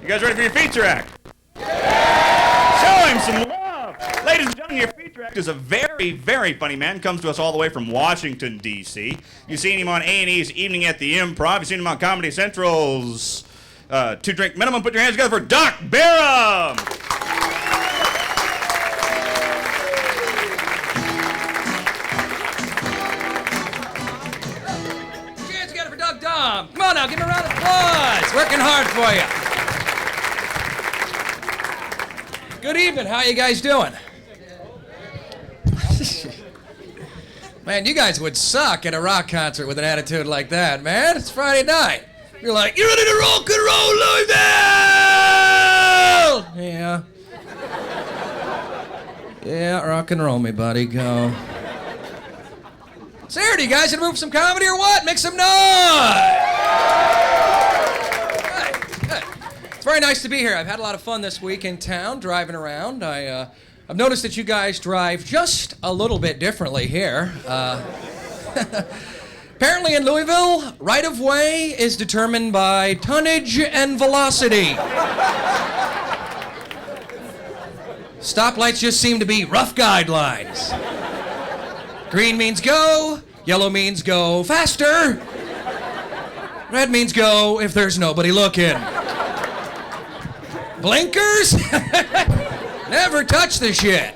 You guys ready for your feature act? Show him some love. Ladies and gentlemen, your feature act is a very, very funny man. Comes to us all the way from Washington, D.C. You've seen him on A&E's Evening at the Improv. You've seen him on Comedy Central's Two Drink Minimum. Put your hands together for Doc Barham. Cheers together for Doc Dom. Come on now, give him a round of applause. Working hard for you. Good evening. How you guys doing? Man, you guys would suck at a rock concert with an attitude like that, man. It's Friday night. You're like, you ready to rock and roll, Louisville? Yeah. Yeah, rock and roll me, buddy. Go. Saturday, you guys gonna move some comedy or what? Make some noise! Good. It's very nice to be here. I've had a lot of fun this week in town, driving around. I've noticed that you guys drive just a little bit differently here. Apparently in Louisville, right-of-way is determined by tonnage and velocity. Stoplights just seem to be rough guidelines. Green means go, yellow means go faster, red means go if there's nobody looking. Blinkers? Never touch the shit.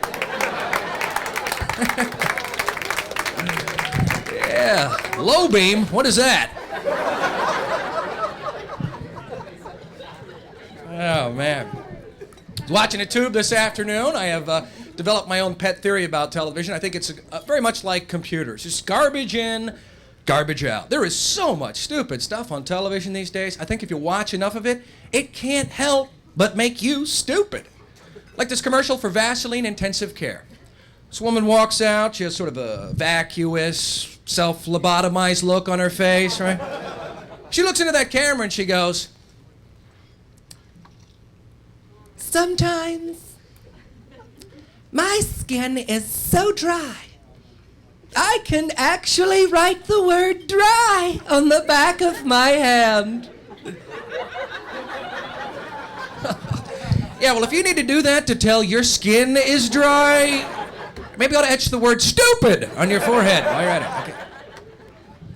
Yeah, low beam, what is that? Oh, man. Watching a tube this afternoon, I have developed my own pet theory about television. I think it's very much like computers. Just garbage in, garbage out. There is so much stupid stuff on television these days. I think if you watch enough of it, it can't help but make you stupid. Like this commercial for Vaseline Intensive Care. This woman walks out, she has sort of a vacuous, self-lobotomized look on her face, right? She looks into that camera and she goes, "Sometimes my skin is so dry, I can actually write the word dry on the back of my hand." Yeah, well, if you need to do that to tell your skin is dry, maybe you ought to etch the word stupid on your forehead while you're at it. Okay.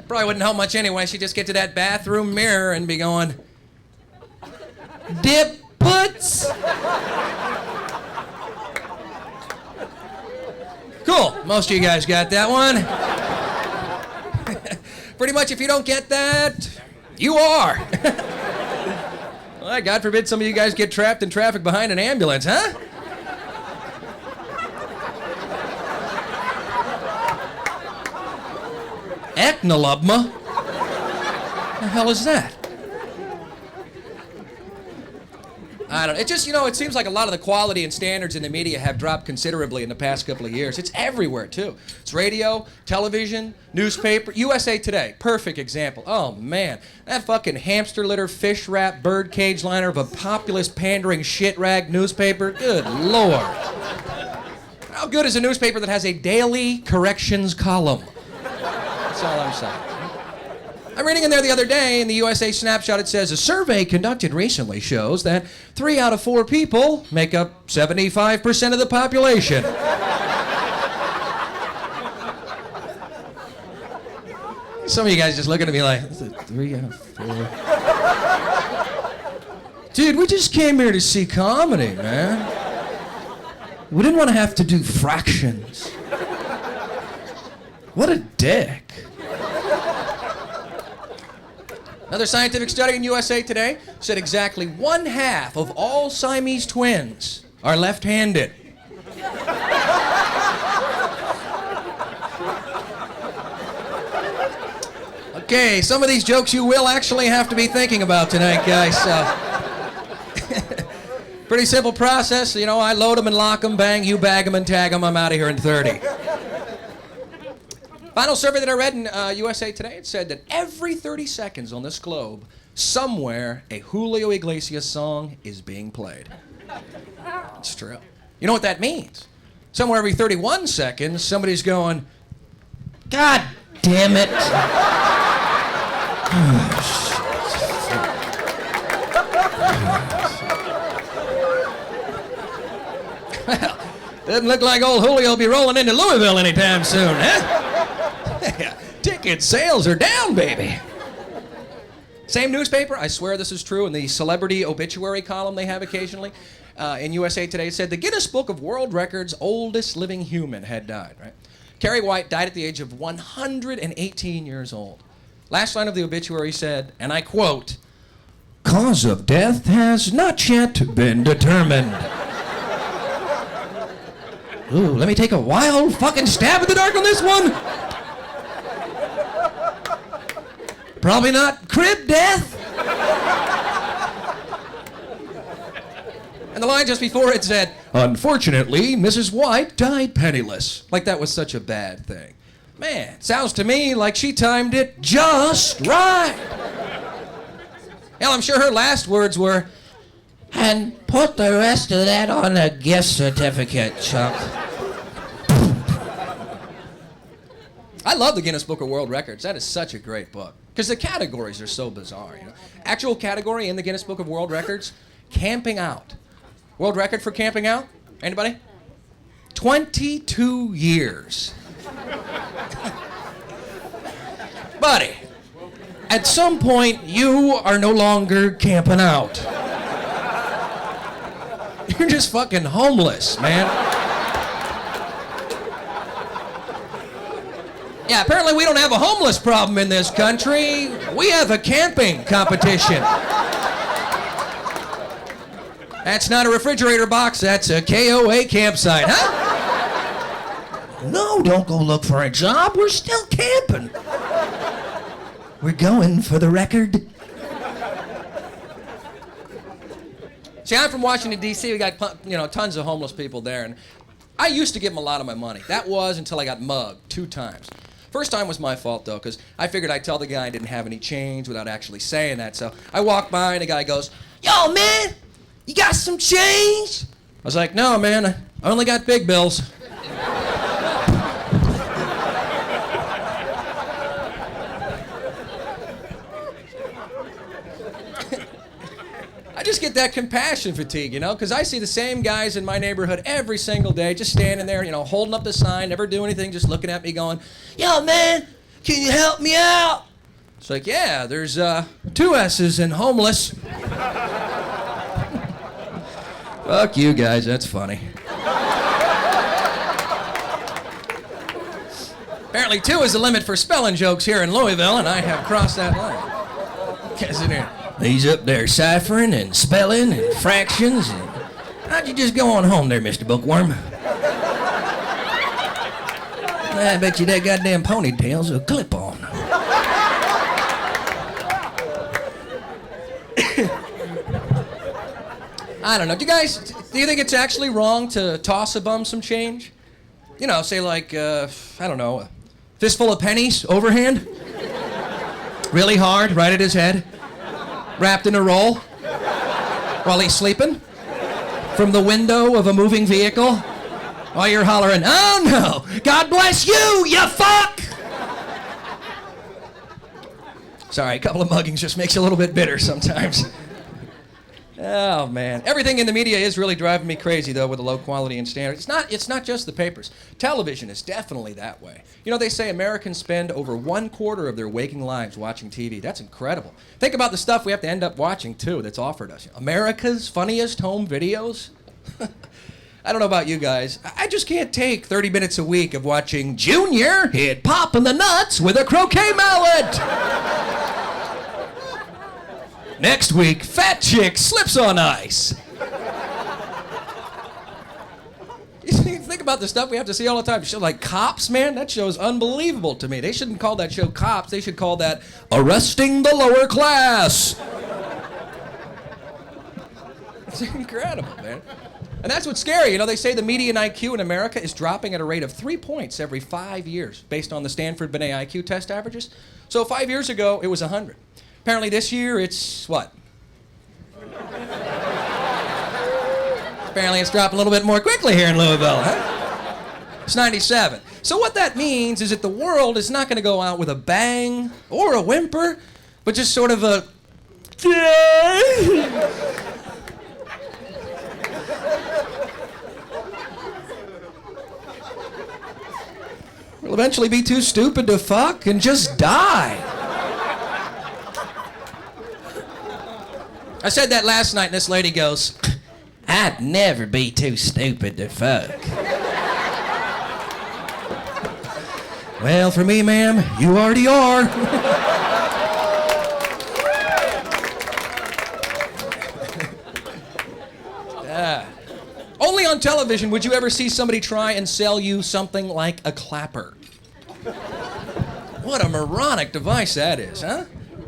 Probably wouldn't help much anyway. She'd just get to that bathroom mirror and be going, "Dip puts." Cool. Most of you guys got that one. Pretty much if you don't get that, you are. Well, God forbid some of you guys get trapped in traffic behind an ambulance, huh? Ecnolubma? What the hell is that? I don't know. It just, it seems like a lot of the quality and standards in the media have dropped considerably in the past couple of years. It's everywhere, too. It's radio, television, newspaper. USA Today, perfect example. Oh, man. That fucking hamster litter, fish wrap, bird cage liner of a populist pandering shit rag newspaper. Good Lord. How good is a newspaper that has a daily corrections column? That's all I'm saying. I'm reading in there the other day, in the USA Snapshot, it says, a survey conducted recently shows that 3 out of 4 people make up 75% of the population. Some of you guys just looking at me like, 3 out of 4. Dude, we just came here to see comedy, man. We didn't want to have to do fractions. What a dick. Another scientific study in USA Today said exactly 1/2 of all Siamese twins are left-handed. Okay, some of these jokes you will actually have to be thinking about tonight, guys. Pretty simple process. I load them and lock them, bang, you bag them and tag them. I'm out of here in 30. Final survey that I read in USA Today, it said that every 30 seconds on this globe, somewhere, a Julio Iglesias song is being played. It's true. You know what that means? Somewhere every 31 seconds, somebody's going, "God damn it." Doesn't look like old Julio will be rolling into Louisville anytime soon, huh? Ticket sales are down, baby. Same newspaper, I swear this is true, in the celebrity obituary column they have occasionally, in USA Today, it said the Guinness Book of World Records oldest living human had died, right? Carrie White died at the age of 118 years old. Last line of the obituary said, and I quote, "Cause of death has not yet been determined." Ooh, let me take a wild fucking stab in the dark on this one. Probably not crib death. And the line just before it said, "Unfortunately, Mrs. White died penniless." Like that was such a bad thing. Man, sounds to me like she timed it just right. Hell, I'm sure her last words were, "And put the rest of that on a gift certificate, Chuck." I love the Guinness Book of World Records. That is such a great book. Because the categories are so bizarre, you know. Actual category in the Guinness Book of World Records, camping out. World record for camping out? Anybody? 22 years. Buddy, at some point, you are no longer camping out. You're just fucking homeless, man. Yeah, apparently we don't have a homeless problem in this country. We have a camping competition. That's not a refrigerator box, that's a KOA campsite, huh? No, don't go look for a job. We're still camping. We're going for the record. See, I'm from Washington, D.C. We got, tons of homeless people there, and I used to give them a lot of my money. That was until I got mugged 2 times. First time was my fault, though, because I figured I'd tell the guy I didn't have any change without actually saying that. So I walked by, and the guy goes, "Yo, man, you got some change?" I was like, "No, man, I only got big bills." I just get that compassion fatigue, because I see the same guys in my neighborhood every single day, just standing there, holding up the sign, never do anything, just looking at me going, "Yo, man, can you help me out?" It's like, yeah, there's 2 S's in homeless. Fuck you guys, that's funny. Apparently 2 is the limit for spelling jokes here in Louisville, and I have crossed that line. Isn't it? He's up there ciphering and spelling and fractions. And how'd you just go on home there, Mr. Bookworm? I bet you that goddamn ponytail's a clip-on. I don't know. Do you think it's actually wrong to toss a bum some change? Say like, I don't know, a fistful of pennies overhand? Really hard, right at his head? Wrapped in a roll? While he's sleeping? From the window of a moving vehicle? While you're hollering, "Oh no! God bless you, you fuck!" Sorry, a couple of muggings just makes you a little bit bitter sometimes. Oh, man. Everything in the media is really driving me crazy, though, with the low quality and standards. It's not just the papers. Television is definitely that way. They say Americans spend over 1/4 of their waking lives watching TV. That's incredible. Think about the stuff we have to end up watching, too, that's offered us. America's funniest home videos? I don't know about you guys. I just can't take 30 minutes a week of watching Junior hit Pop in the nuts with a croquet mallet. Next week, fat chick slips on ice. You think about the stuff we have to see all the time. Show like Cops, man, that show's unbelievable to me. They shouldn't call that show Cops. They should call that Arresting the Lower Class. It's incredible, man. And that's what's scary. They say the median IQ in America is dropping at a rate of 3 points every 5 years, based on the Stanford-Binet IQ test averages. So 5 years ago, it was 100. Apparently this year, it's what? Apparently it's dropping a little bit more quickly here in Louisville, huh? It's 97. So what that means is that the world is not going to go out with a bang or a whimper, but just sort of a... eventually be too stupid to fuck and just die. I said that last night, and this lady goes, I'd never be too stupid to fuck. Well, for me, ma'am, you already are. Only on television would you ever see somebody try and sell you something like a clapper. What a moronic device that is, huh?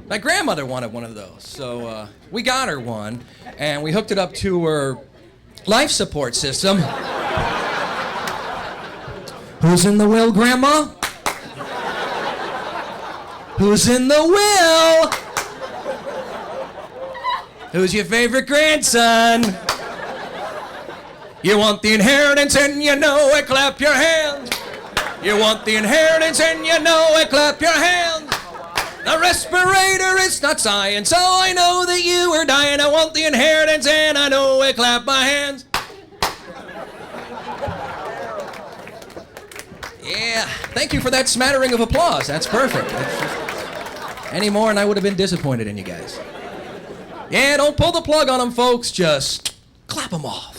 My grandmother wanted one of those, so we got her one, and we hooked it up to her life support system. Who's in the will, Grandma? Who's in the will? Who's your favorite grandson? You want the inheritance and you know it, clap your hands. You want the inheritance and you know it, clap your hands. The respirator, it's not science, so I know that you are dying. I want the inheritance and I know it, clap my hands. Yeah, thank you for that smattering of applause. That's perfect. Any more and I would have been disappointed in you guys. Yeah, don't pull the plug on them, folks. Just clap them off.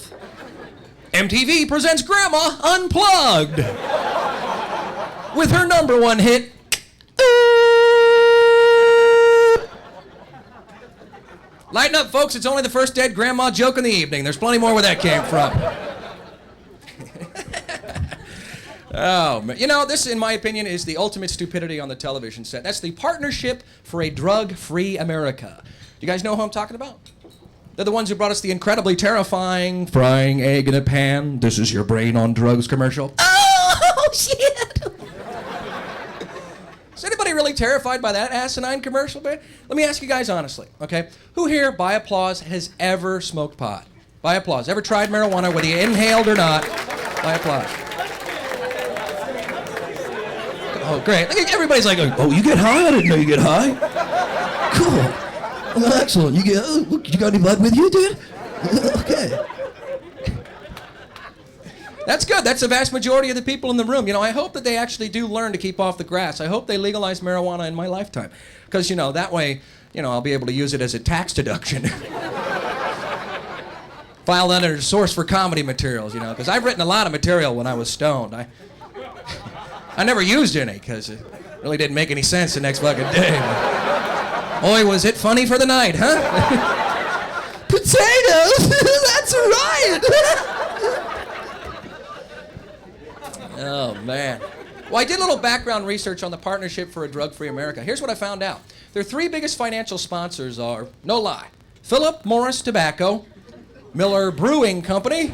MTV presents Grandma Unplugged with her #1 hit. Lighten up, folks. It's only the first dead grandma joke in the evening. There's plenty more where that came from. Oh, man. You know, this, in my opinion, is the ultimate stupidity on the television set. That's the Partnership for a Drug-Free America. You guys know who I'm talking about? They're the ones who brought us the incredibly terrifying frying egg in a pan, this is your brain on drugs commercial. Oh, shit! Is anybody really terrified by that asinine commercial, man? Let me ask you guys honestly, okay? Who here, by applause, has ever smoked pot? By applause. Ever tried marijuana, whether you inhaled or not? By applause. Oh, great. Everybody's like, oh, you get high? I didn't know you get high. Cool. Well, excellent. You got any blood with you, dude? Okay. That's good. That's the vast majority of the people in the room. You know, I hope that they actually do learn to keep off the grass. I hope they legalize marijuana in my lifetime. Because, you know, that way, you know, I'll be able to use it as a tax deduction. File that under source for comedy materials, you know, because I've written a lot of material when I was stoned. I never used any because it really didn't make any sense the next fucking day. Boy, was it funny for the night, huh? Potatoes! That's right! Oh, man. Well, I did a little background research on the Partnership for a Drug-Free America. Here's what I found out. Their 3 biggest financial sponsors are, no lie, Philip Morris Tobacco, Miller Brewing Company,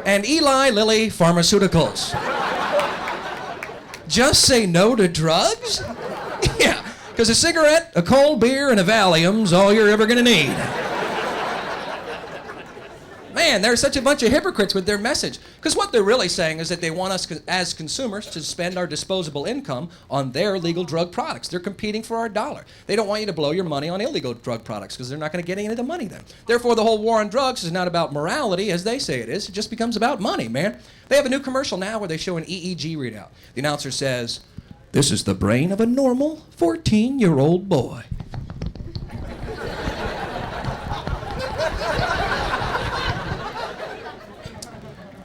and Eli Lilly Pharmaceuticals. Just say no to drugs? Yeah, because a cigarette, a cold beer, and a Valium's all you're ever gonna need. Man, they're such a bunch of hypocrites with their message. Because what they're really saying is that they want us as consumers to spend our disposable income on their legal drug products. They're competing for our dollar. They don't want you to blow your money on illegal drug products because they're not going to get any of the money then. Therefore, the whole war on drugs is not about morality as they say it is. It just becomes about money, man. They have a new commercial now where they show an EEG readout. The announcer says, "This is the brain of a normal 14-year-old boy."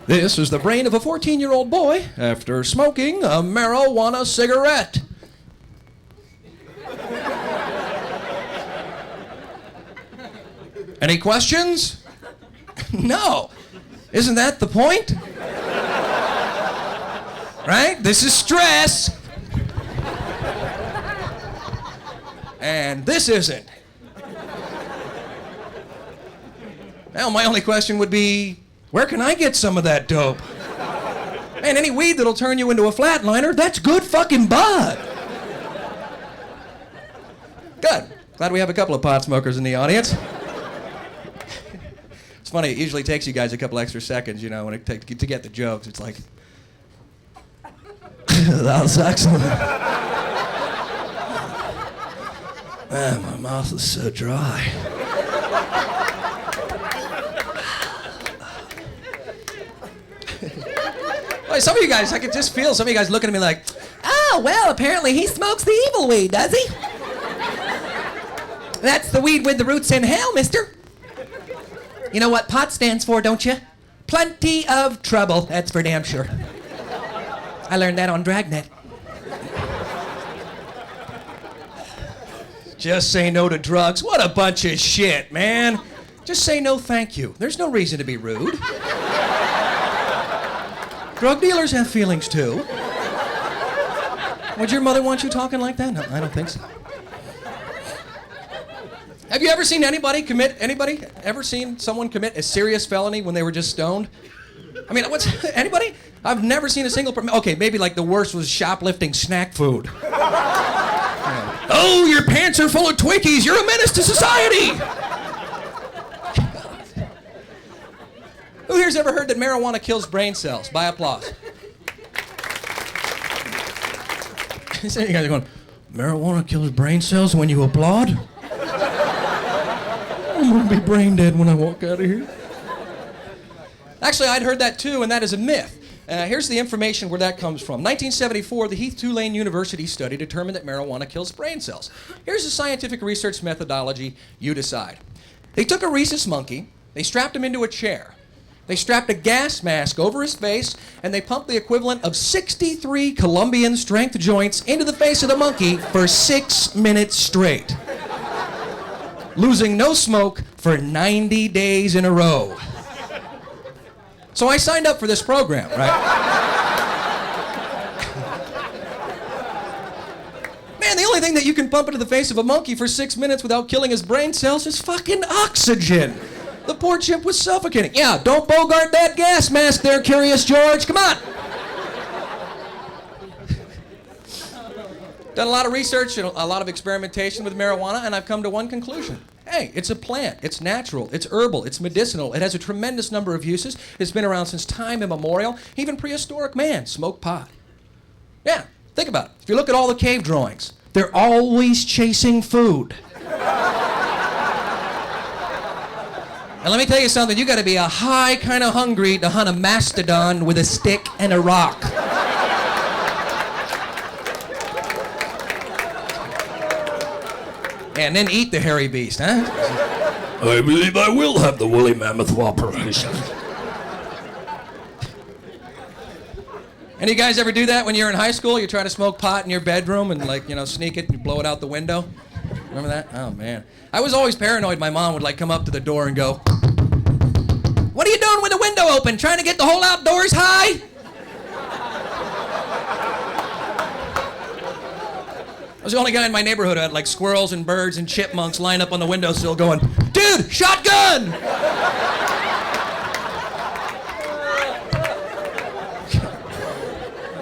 This is the brain of a 14-year-old boy after smoking a marijuana cigarette. Any questions? No. Isn't that the point? Right? This is stress. And this isn't. Well, my only question would be, where can I get some of that dope? Man, any weed that'll turn you into a flatliner, that's good fucking bud. Good. Glad we have a couple of pot smokers in the audience. It's funny, it usually takes you guys a couple extra seconds, you know, when it to get the jokes. It's like, that was excellent. Man, my mouth is so dry. Some of you guys, I could just feel some of you guys looking at me like, Oh, well, apparently he smokes the evil weed, does he? That's the weed with the roots in hell, mister. You know what pot stands for, don't you? Plenty of trouble, that's for damn sure. I learned that on Dragnet. Just say no to drugs. What a bunch of shit, man. Just say no thank you. There's no reason to be rude. Drug dealers have feelings too. Would your mother want you talking like that? No, I don't think so. Have you ever seen anybody ever seen someone commit a serious felony when they were just stoned? I mean, anybody? I've never seen a single okay, maybe like the worst was shoplifting snack food. Yeah. Oh, your pants are full of Twinkies. You're a menace to society. Who here's ever heard that marijuana kills brain cells? By applause. You guys are going, marijuana kills brain cells when you applaud? I'm gonna be brain dead when I walk out of here. Actually, I'd heard that too, and that is a myth. Here's the information where that comes from. 1974, the Heath Tulane University study determined that marijuana kills brain cells. Here's the scientific research methodology. You decide. They took a rhesus monkey, they strapped him into a chair. They strapped a gas mask over his face, and they pumped the equivalent of 63 Colombian strength joints into the face of the monkey for 6 minutes straight, losing no smoke for 90 days in a row. So I signed up for this program, right? Man, the only thing that you can pump into the face of a monkey for 6 minutes without killing his brain cells is fucking oxygen. The poor chimp was suffocating. Yeah, don't bogart that gas mask there, Curious George. Come on. Done a lot of research and a lot of experimentation with marijuana, and I've come to one conclusion. Hey, it's a plant. It's natural. It's herbal. It's medicinal. It has a tremendous number of uses. It's been around since time immemorial. Even prehistoric man smoked pot. Yeah, think about it. If you look at all the cave drawings, they're always chasing food. And let me tell you something, you gotta be a high kind of hungry to hunt a mastodon with a stick and a rock. And then eat the hairy beast, huh? I believe I will have the woolly mammoth whopper. Any of you guys ever do that when you're in high school? You try to smoke pot in your bedroom and sneak it and you blow it out the window? Remember that? Oh, man. I was always paranoid my mom would come up to the door and go, "What are you doing with the window open? Trying to get the whole outdoors high?" I was the only guy in my neighborhood who had squirrels and birds and chipmunks lined up on the windowsill going, "Dude, shotgun!"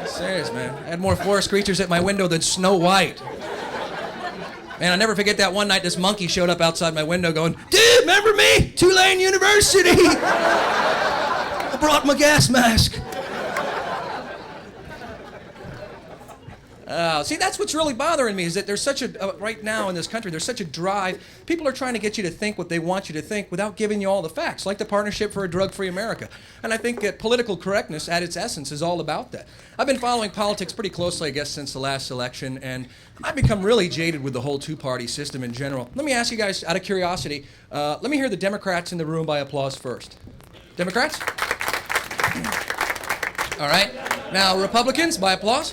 Serious, man. I had more forest creatures at my window than Snow White. Man, I'll never forget that one night this monkey showed up outside my window going, "Dude, remember me? Tulane University! I brought my gas mask." See, that's what's really bothering me is that there's such right now in this country, there's such a drive. People are trying to get you to think what they want you to think without giving you all the facts, like the Partnership for a Drug-Free America. And I think that political correctness at its essence is all about that. I've been following politics pretty closely, I guess, since the last election, and I've become really jaded with the whole two-party system in general. Let me ask you guys, out of curiosity, let me hear the Democrats in the room by applause first. Democrats? All right. Now, Republicans, by applause.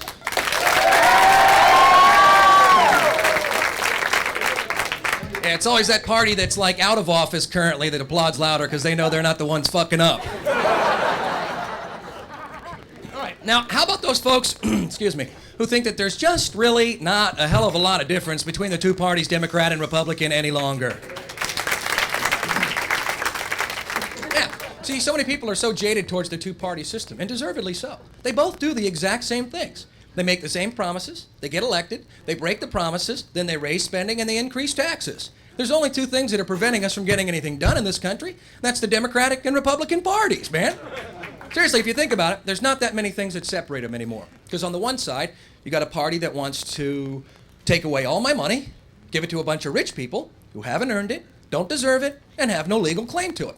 Yeah, it's always that party that's out of office currently that applauds louder because they know they're not the ones fucking up. All right, now how about those folks, excuse me, who think that there's just really not a hell of a lot of difference between the two parties, Democrat and Republican, any longer? Yeah, see, so many people are so jaded towards the two-party system, and deservedly so. They both do the exact same things. They make the same promises, they get elected, they break the promises, then they raise spending and they increase taxes. There's only two things that are preventing us from getting anything done in this country. That's the Democratic and Republican parties, man. Seriously, if you think about it, there's not that many things that separate them anymore. Because on the one side, you got a party that wants to take away all my money, give it to a bunch of rich people who haven't earned it, don't deserve it, and have no legal claim to it.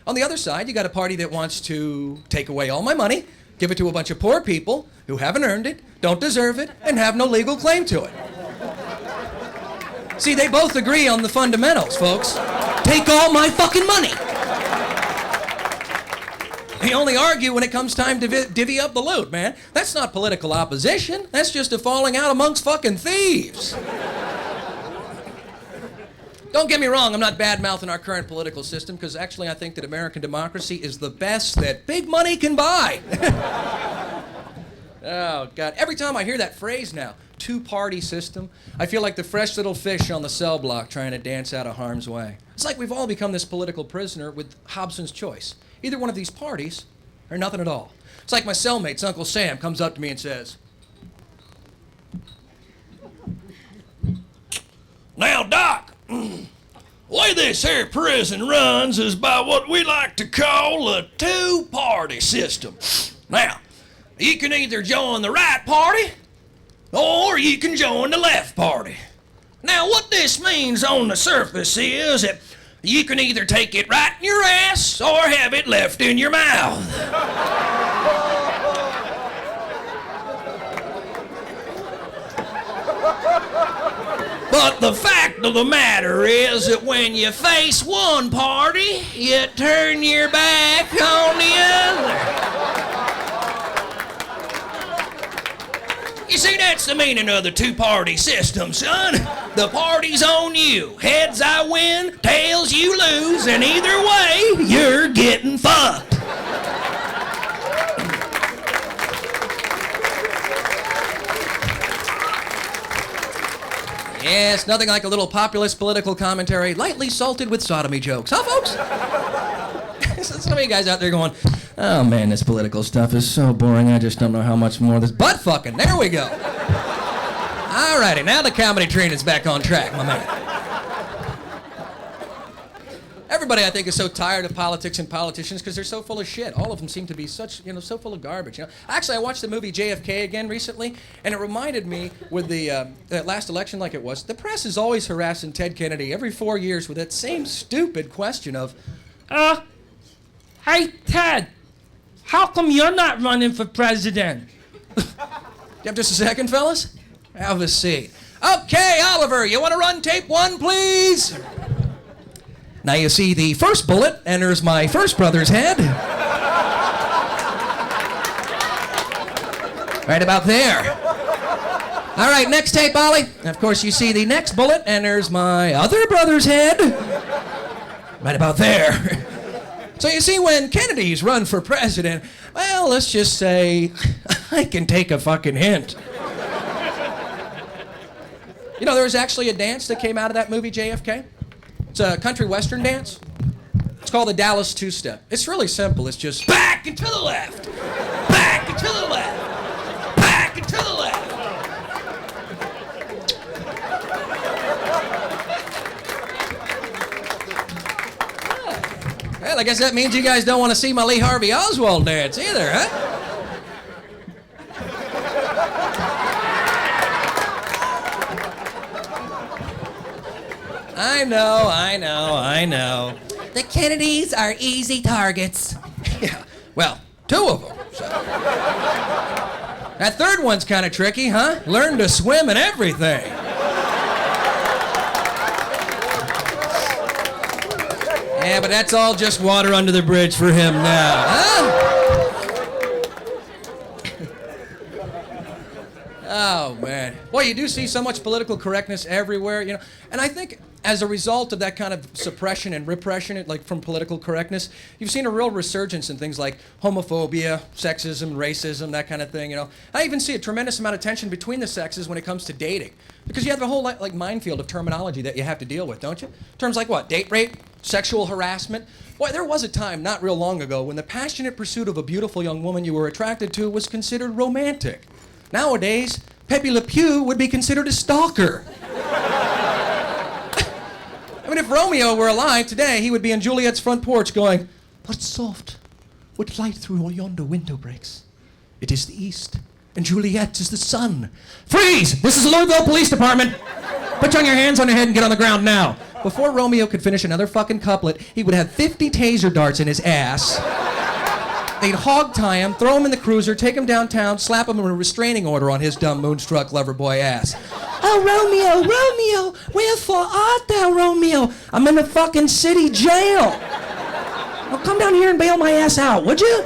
On the other side, you got a party that wants to take away all my money, Give it to a bunch of poor people who haven't earned it, don't deserve it, and have no legal claim to it. See, they both agree on the fundamentals, folks. Take all my fucking money. They only argue when it comes time to divvy up the loot, man. That's not political opposition. That's just a falling out amongst fucking thieves. Don't get me wrong, I'm not bad-mouthing our current political system, because actually I think that American democracy is the best that big money can buy. Oh, God. Every time I hear that phrase now, two-party system, I feel like the fresh little fish on the cell block trying to dance out of harm's way. It's like we've all become this political prisoner with Hobson's choice. Either one of these parties or nothing at all. It's like my cellmate's Uncle Sam comes up to me and says, "Now, Doc, the way this here prison runs is by what we like to call a two-party system. Now, you can either join the right party or you can join the left party. Now, what this means on the surface is that you can either take it right in your ass or have it left in your mouth. But the fact of the matter is that when you face one party, you turn your back on the other. You see, that's the meaning of the two-party system, son. The party's on you. Heads I win, tails you lose, and either way, you're getting fucked. Yes, nothing like a little populist political commentary, lightly salted with sodomy jokes. Huh, folks? Some of you guys out there going, "Oh man, this political stuff is so boring, I just don't know how much more of this." Butt fucking, there we go. Alrighty, now the comedy train is back on track, my man. Everybody, I think, is so tired of politics and politicians because they're so full of shit. All of them seem to be such, so full of garbage. Actually, I watched the movie JFK again recently, and it reminded me with the last election, like it was, the press is always harassing Ted Kennedy every 4 years with that same stupid question of, "Hey, Ted, how come you're not running for president?" You have just a second, fellas? Have a seat. Okay, Oliver, you want to run tape 1, please? Now you see the first bullet enters my first brother's head. Right about there. All right, next tape, Ollie. Of course, you see the next bullet enters my other brother's head. Right about there. So you see, when Kennedy's run for president, well, let's just say I can take a fucking hint. You know, there was actually a dance that came out of that movie, JFK. It's a country western dance. It's called the Dallas Two-Step. It's really simple. It's just back and to the left, back and to the left, back and to the left. Well, I guess that means you guys don't want to see my Lee Harvey Oswald dance either, huh? I know. The Kennedys are easy targets. Yeah, well, 2 of them. So. That third one's kind of tricky, huh? Learn to swim and everything. Yeah, but that's all just water under the bridge for him now, huh? Oh, man. Boy, you do see so much political correctness everywhere, And I think as a result of that kind of suppression and repression, like from political correctness, you've seen a real resurgence in things like homophobia, sexism, racism, that kind of thing, I even see a tremendous amount of tension between the sexes when it comes to dating. Because you have a whole minefield of terminology that you have to deal with, don't you? Terms like what? Date rape? Sexual harassment? Boy, there was a time not real long ago when the passionate pursuit of a beautiful young woman you were attracted to was considered romantic. Nowadays, Pepe Le Pew would be considered a stalker. I mean, if Romeo were alive today, he would be on Juliet's front porch going, "But soft, what light through yonder window breaks? It is the east, and Juliet is the sun." Freeze! This is the Louisville Police Department. Put your hands on your head and get on the ground now. Before Romeo could finish another fucking couplet, he would have 50 taser darts in his ass. They'd hog tie him, throw him in the cruiser, take him downtown, slap him with a restraining order on his dumb moonstruck lover boy ass. Oh, Romeo, Romeo, wherefore art thou, Romeo? I'm in the fucking city jail. Well, come down here and bail my ass out, would you?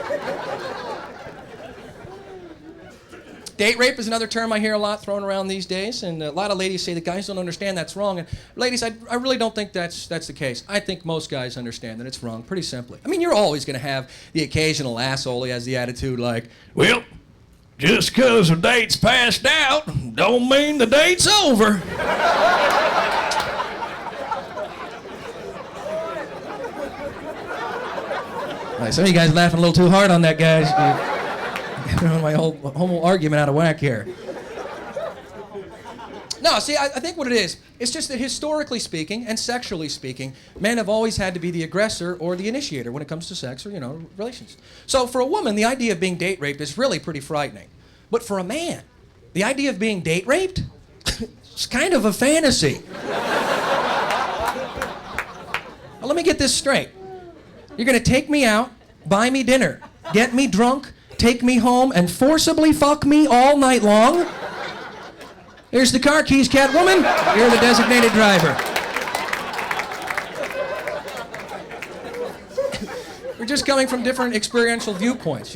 Date rape is another term I hear a lot thrown around these days, and a lot of ladies say that guys don't understand that's wrong. And ladies, I really don't think that's the case. I think most guys understand that it's wrong pretty simply. I mean, you're always going to have the occasional asshole who has the attitude like, well, just 'cause the date's passed out don't mean the date's over. All right, some of you guys are laughing a little too hard on that, guys. Throwing my whole homo argument out of whack here. No, see, I think what it is, it's just that historically speaking and sexually speaking, men have always had to be the aggressor or the initiator when it comes to sex or, relations. So for a woman, the idea of being date raped is really pretty frightening. But for a man, the idea of being date raped, it's kind of a fantasy. Now, let me get this straight. You're gonna take me out, buy me dinner, get me drunk, take me home, and forcibly fuck me all night long? Here's the car keys, Catwoman. You're the designated driver. We're just coming from different experiential viewpoints,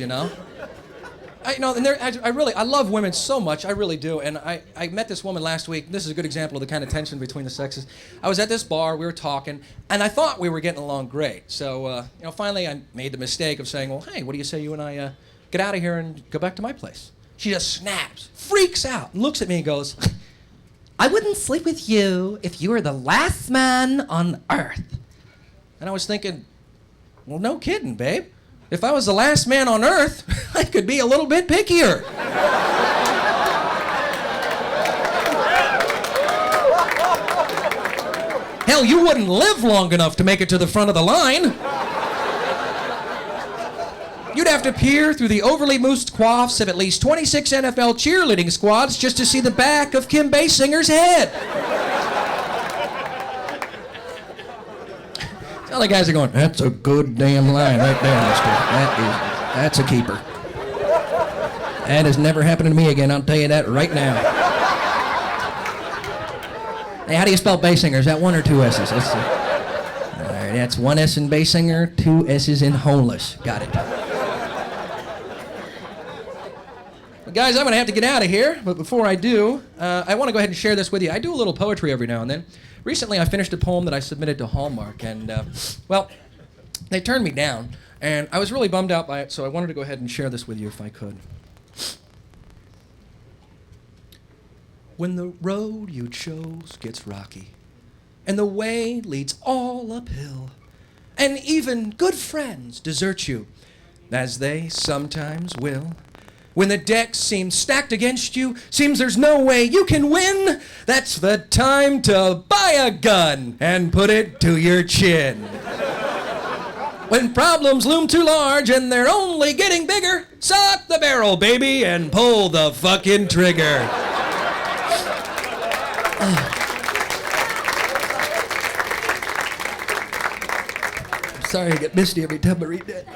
I love women so much, I really do. And I met this woman last week. This is a good example of the kind of tension between the sexes. I was at this bar, we were talking, and I thought we were getting along great. So, finally I made the mistake of saying, well, hey, what do you say you and I get out of here and go back to my place? She just snaps, freaks out, and looks at me and goes, I wouldn't sleep with you if you were the last man on earth. And I was thinking, well, no kidding, babe. If I was the last man on earth, I could be a little bit pickier. Hell, you wouldn't live long enough to make it to the front of the line. You'd have to peer through the overly moosed coifs of at least 26 NFL cheerleading squads just to see the back of Kim Basinger's head. All the guys are going, that's a good damn line right there, mister. That's a keeper. That is never happening to me again, I'll tell you that right now. Hey, how do you spell Basinger? Is that one or two S's? Let's see. All right, that's one S in Basinger, two S's in homeless. Got it. Well, guys, I'm going to have to get out of here, but before I do, I want to go ahead and share this with you. I do a little poetry every now and then. Recently, I finished a poem that I submitted to Hallmark, and, they turned me down, and I was really bummed out by it, so I wanted to go ahead and share this with you if I could. When the road you chose gets rocky, and the way leads all uphill, and even good friends desert you, as they sometimes will, when the deck seems stacked against you, seems there's no way you can win, that's the time to buy a gun and put it to your chin. When problems loom too large and they're only getting bigger, sock the barrel, baby, and pull the fucking trigger. I'm sorry I get misty every time I read that.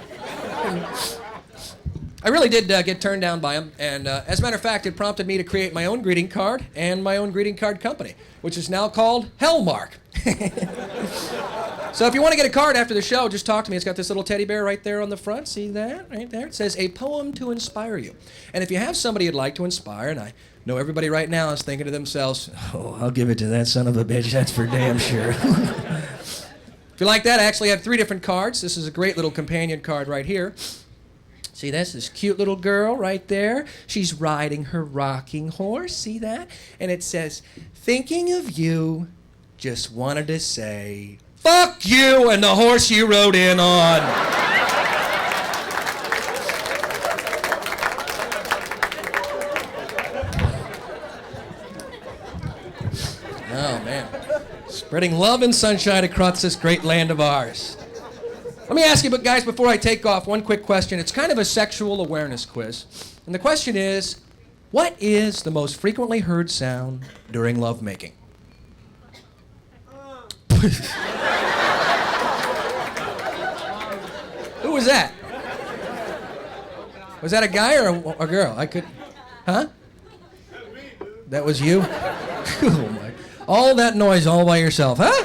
I really did get turned down by him, and as a matter of fact, it prompted me to create my own greeting card and my own greeting card company, which is now called Hellmark. So if you want to get a card after the show, just talk to me. It's got this little teddy bear right there on the front. See that? Right there. It says, a poem to inspire you. And if you have somebody you'd like to inspire, and I know everybody right now is thinking to themselves, oh, I'll give it to that son of a bitch, that's for damn sure. If you like that, I actually have 3 different cards. This is a great little companion card right here. See, that's this cute little girl right there. She's riding her rocking horse. See that? And it says, thinking of you, just wanted to say, fuck you and the horse you rode in on. Oh, man. Spreading love and sunshine across this great land of ours. Let me ask you, but guys, before I take off, one quick question. It's kind of a sexual awareness quiz. And the question is, what is the most frequently heard sound during lovemaking? Who was that? Was that a guy or a girl? I could... Huh? That was you? Oh, my... All that noise all by yourself, huh?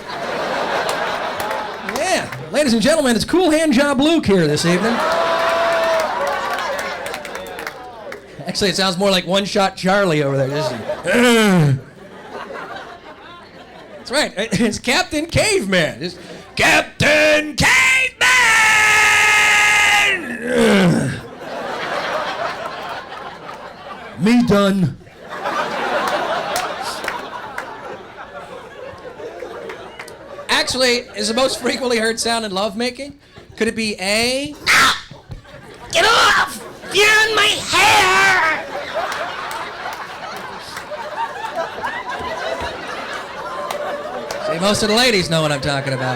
Yeah. Ladies and gentlemen, it's Cool Hand Job Luke here this evening. Actually, it sounds more like One Shot Charlie over there. That's right. It's Captain Caveman. It's Captain Caveman! Me done. Actually, is the most frequently heard sound in lovemaking? Could it be A? Ah! Get off! You're in my hair! See, most of the ladies know what I'm talking about.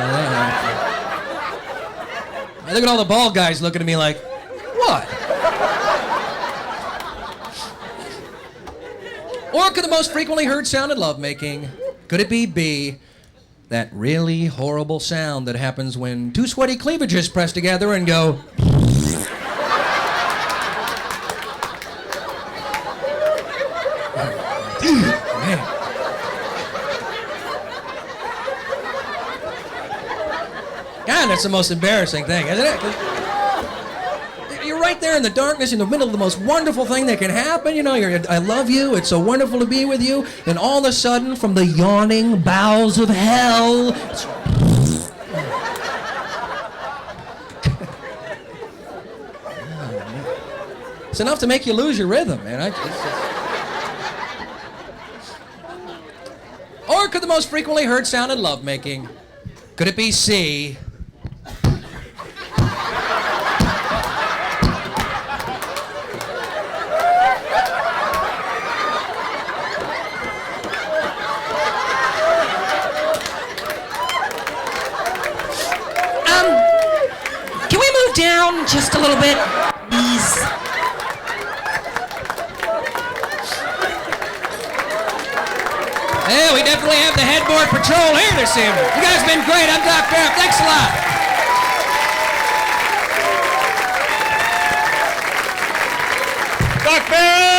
I look at all the bald guys looking at me like, what? Or could the most frequently heard sound in lovemaking, could it be B, that really horrible sound that happens when two sweaty cleavages press together and go... God, that's the most embarrassing thing, isn't it? You're right there in the darkness, in the middle of the most wonderful thing that can happen. You know, I love you, it's so wonderful to be with you. And all of a sudden, from the yawning bowels of hell, it's enough to make you lose your rhythm, man. Or could the most frequently heard sound in lovemaking, could it be C? Can we move down just a little bit, please? Yeah, we definitely have the headboard patrol here this evening. You guys have been great. I'm Doc Barham. Thanks a lot. Doc Barham!